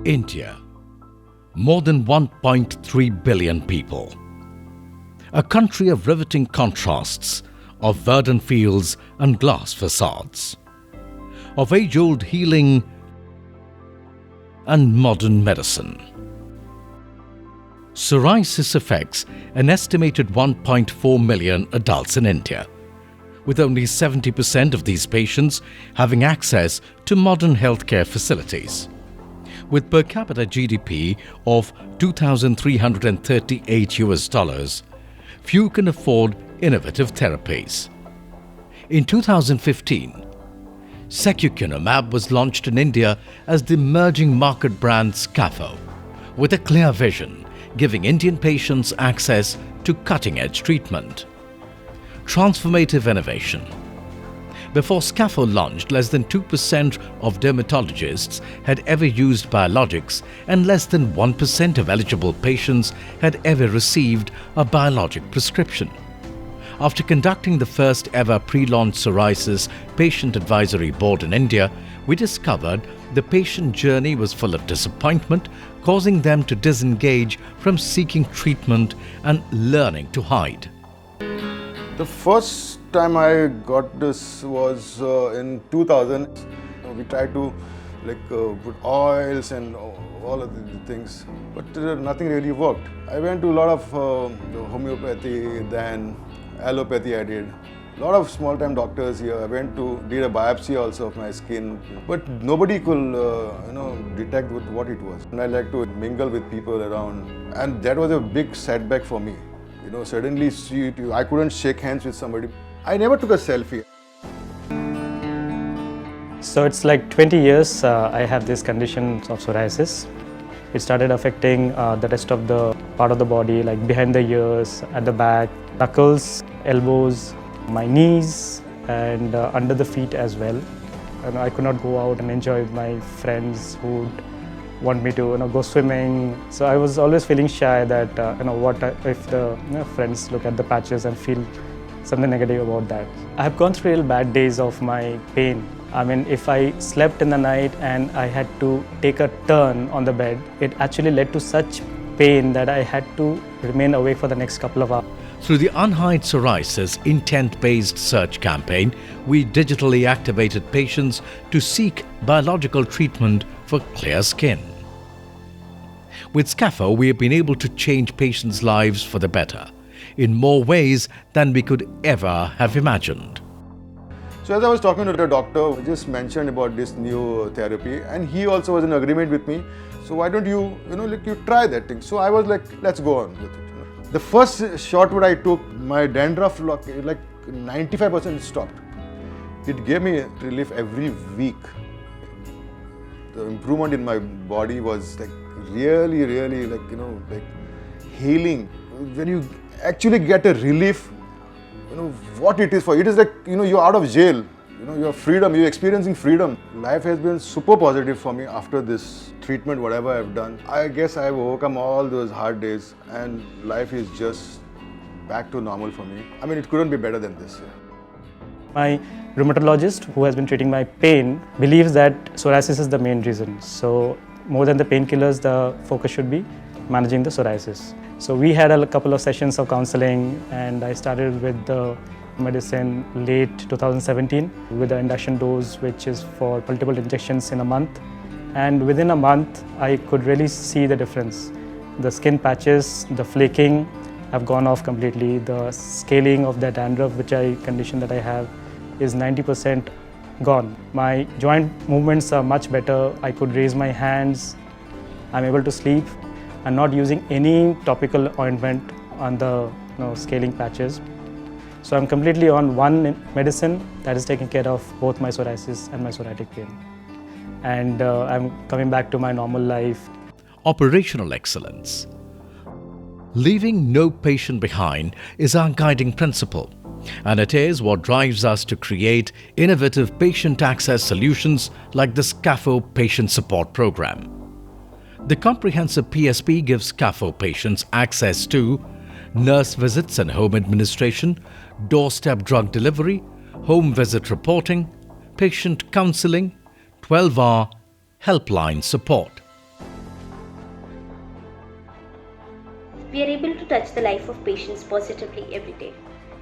India, more than 1.3 billion people. A country of riveting contrasts, of verdant fields and glass facades, of age-old healing and modern medicine. Psoriasis affects an estimated 1.4 million adults in India, with only 70% of these patients having access to modern healthcare facilities. With per capita GDP of $2,338, few can afford innovative therapies. In 2015, secukinumab was launched in India as the emerging market brand SCAPHO, with a clear vision, giving Indian patients access to cutting-edge treatment. Transformative innovation. Before SCAPHO launched, less than 2% of dermatologists had ever used biologics and less than 1% of eligible patients had ever received a biologic prescription. After conducting the first ever pre-launch psoriasis patient advisory board in India, we discovered the patient journey was full of disappointment, causing them to disengage from seeking treatment and learning to hide. The first time I got this was in 2000. We tried to put oils and all of the things, but nothing really worked. I went to a lot of homeopathy, then allopathy I did. A lot of small-time doctors here. I went to did a biopsy also of my skin, but nobody could detect what it was. And I like to mingle with people around, and that was a big setback for me. Suddenly I couldn't shake hands with somebody. I never took a selfie. So it's like 20 years I have this condition of psoriasis. It started affecting the rest of the part of the body, like behind the ears, at the back, knuckles, elbows, my knees, and under the feet as well. And I could not go out and enjoy with my friends who would want me to go swimming. So I was always feeling shy that what if the friends look at the patches and feel something negative about that. I have gone through real bad days of my pain. I mean, if I slept in the night and I had to take a turn on the bed, it actually led to such pain that I had to remain awake for the next couple of hours. Through the Unhide Psoriasis intent-based search campaign, we digitally activated patients to seek biological treatment for clear skin. With SCAPHO, we have been able to change patients' lives for the better in more ways than we could ever have imagined. So as I was talking to the doctor, he just mentioned about this new therapy, and he also was in agreement with me. So why don't you, you try that thing? So I was like, let's go on with it. The first shot what I took, my dandruff like 95% stopped. It gave me relief every week. The improvement in my body was really healing. When you actually get a relief, what it is for. It is like, you're out of jail. Your freedom, you're experiencing freedom. Life has been super positive for me after this treatment, whatever I've done. I guess I've overcome all those hard days and life is just back to normal for me. I mean, it couldn't be better than this. My rheumatologist, who has been treating my pain, believes that psoriasis is the main reason. So more than the painkillers, the focus should be managing the psoriasis. So we had a couple of sessions of counseling, and I started with the medicine late 2017 with the induction dose, which is for multiple injections in a month. And within a month, I could really see the difference. The skin patches, the flaking have gone off completely. The scaling of the dandruff, condition that I have, is 90% gone. My joint movements are much better. I could raise my hands. I'm able to sleep. I'm not using any topical ointment on the scaling patches. So I'm completely on one medicine that is taking care of both my psoriasis and my psoriatic pain. And I'm coming back to my normal life. Operational excellence. Leaving no patient behind is our guiding principle, and it is what drives us to create innovative patient access solutions like the SCAPHO Patient Support Program. The comprehensive PSP gives SCAPHO patients access to nurse visits and home administration, doorstep drug delivery, home visit reporting, patient counseling, 12-hour helpline support. We are able to touch the life of patients positively every day.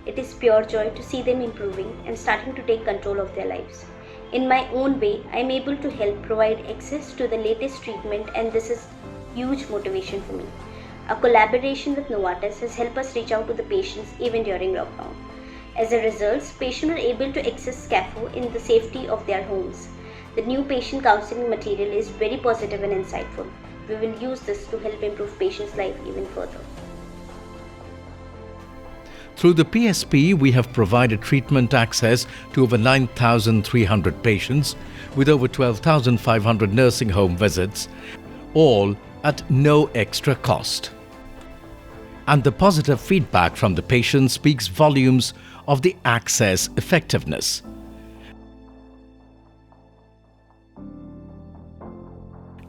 It is pure joy to see them improving and starting to take control of their lives. In my own way, I am able to help provide access to the latest treatment, and this is huge motivation for me. Our collaboration with Novartis has helped us reach out to the patients even during lockdown. As a result, patients are able to access SCAPHO in the safety of their homes. The new patient counseling material is very positive and insightful. We will use this to help improve patients' life even further. Through the PSP, we have provided treatment access to over 9,300 patients with over 12,500 nursing home visits, all at no extra cost. And the positive feedback from the patients speaks volumes of the access effectiveness.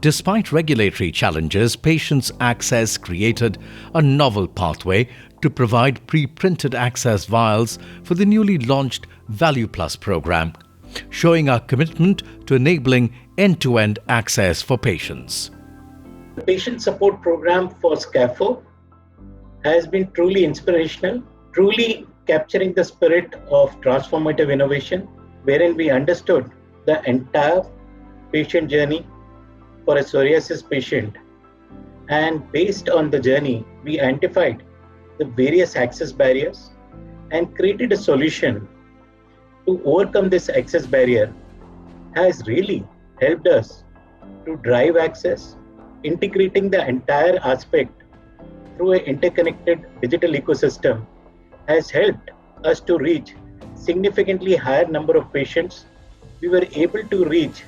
Despite regulatory challenges, Patients Access created a novel pathway to provide pre-printed access vials for the newly launched Value Plus program, showing our commitment to enabling end-to-end access for patients. The patient support program for SCAPHO has been truly inspirational, truly capturing the spirit of transformative innovation, wherein we understood the entire patient journey for a psoriasis patient. And based on the journey, we identified the various access barriers and created a solution to overcome this access barrier. Has really helped us to drive access, integrating the entire aspect through an interconnected digital ecosystem has helped us to reach significantly higher number of patients. We were able to reach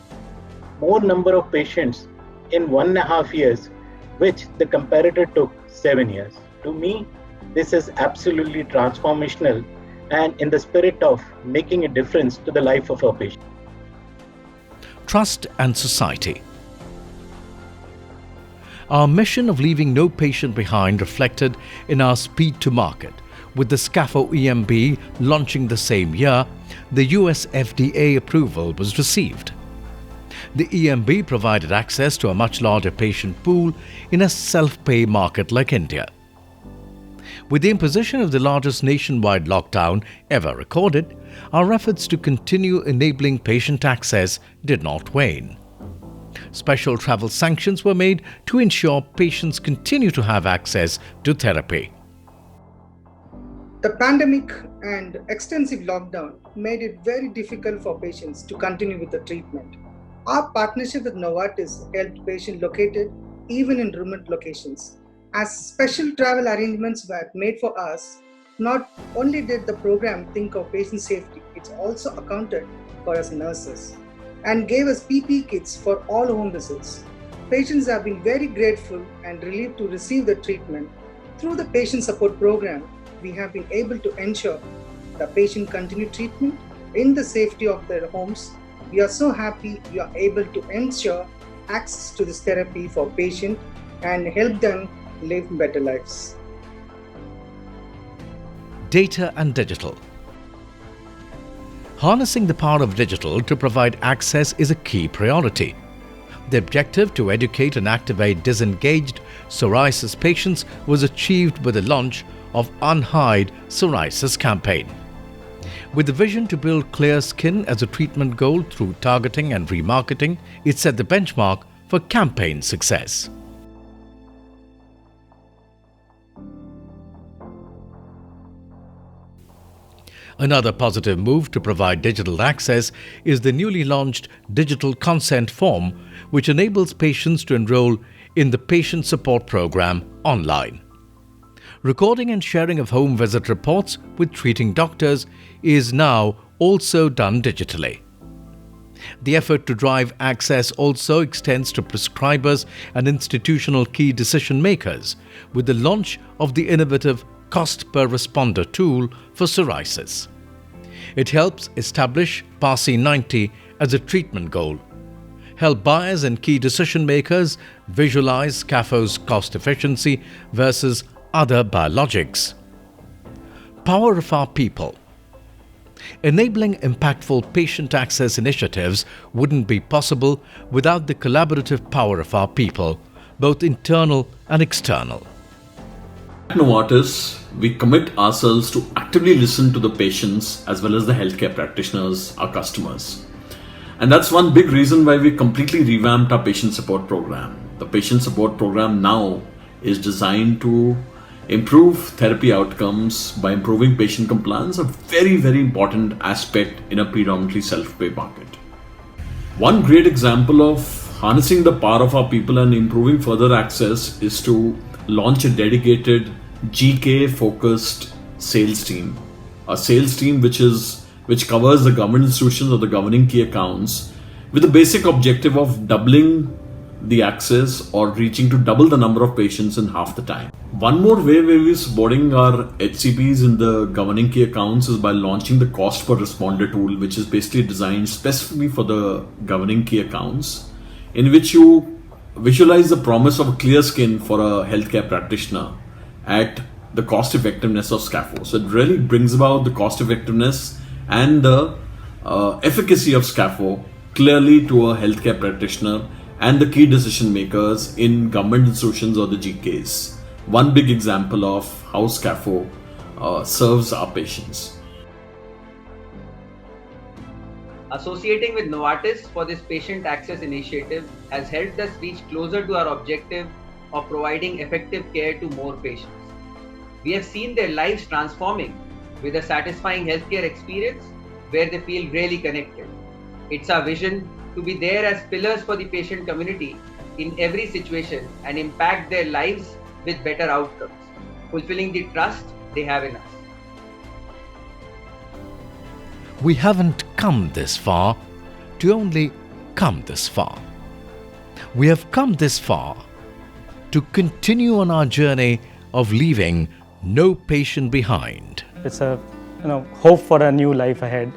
more number of patients in 1.5 years, which the comparator took 7 years. To me, this is absolutely transformational and in the spirit of making a difference to the life of our patient. Trust and society. Our mission of leaving no patient behind reflected in our speed to market. With the SCAPHO EMB launching the same year, the US FDA approval was received. The EMB provided access to a much larger patient pool in a self-pay market like India. With the imposition of the largest nationwide lockdown ever recorded, our efforts to continue enabling patient access did not wane. Special travel sanctions were made to ensure patients continue to have access to therapy. The pandemic and extensive lockdown made it very difficult for patients to continue with the treatment. Our partnership with Novartis helped patients located even in remote locations. As special travel arrangements were made for us, not only did the program think of patient safety, it also accounted for us nurses and gave us PPE kits for all home visits. Patients have been very grateful and relieved to receive the treatment. Through the patient support program, we have been able to ensure the patient continue treatment in the safety of their homes. We are so happy we are able to ensure access to this therapy for patients and help them live better lives. Data and digital. Harnessing the power of digital to provide access is a key priority. The objective to educate and activate disengaged psoriasis patients was achieved with the launch of Unhide Psoriasis campaign. With the vision to build clear skin as a treatment goal through targeting and remarketing, it set the benchmark for campaign success. Another positive move to provide digital access is the newly launched digital consent form, which enables patients to enroll in the patient support program online. Recording and sharing of home visit reports with treating doctors is now also done digitally. The effort to drive access also extends to prescribers and institutional key decision makers with the launch of the innovative Cost Per Responder tool for psoriasis. It helps establish PASI 90 as a treatment goal, help buyers and key decision makers visualize SCAPHO's cost efficiency versus other biologics. Power of our people. Enabling impactful patient access initiatives wouldn't be possible without the collaborative power of our people, both internal and external. At Novartis, we commit ourselves to actively listen to the patients as well as the healthcare practitioners, our customers. And that's one big reason why we completely revamped our patient support program. The patient support program now is designed to improve therapy outcomes by improving patient compliance, a very, very important aspect in a predominantly self-pay market. One great example of harnessing the power of our people and improving further access is to launch a dedicated GK focused sales team. A sales team which covers the government institutions or the governing key accounts with the basic objective of doubling the access or reaching to double the number of patients in half the time. One more way where we're supporting our HCPs in the governing key accounts is by launching the cost per responder tool, which is basically designed specifically for the governing key accounts, in which you visualize the promise of a clear skin for a healthcare practitioner at the cost effectiveness of SCAPHO. So it really brings about the cost effectiveness and the efficacy of SCAPHO clearly to a healthcare practitioner and the key decision makers in government institutions or the GKs. One big example of how SCAPHO serves our patients. Associating with Novartis for this patient access initiative has helped us reach closer to our objective of providing effective care to more patients. We have seen their lives transforming with a satisfying healthcare experience where they feel really connected. It's our vision to be there as pillars for the patient community in every situation and impact their lives with better outcomes, fulfilling the trust they have in us. We haven't come this far to only come this far. We have come this far to continue on our journey of leaving no patient behind. It's a hope for a new life ahead.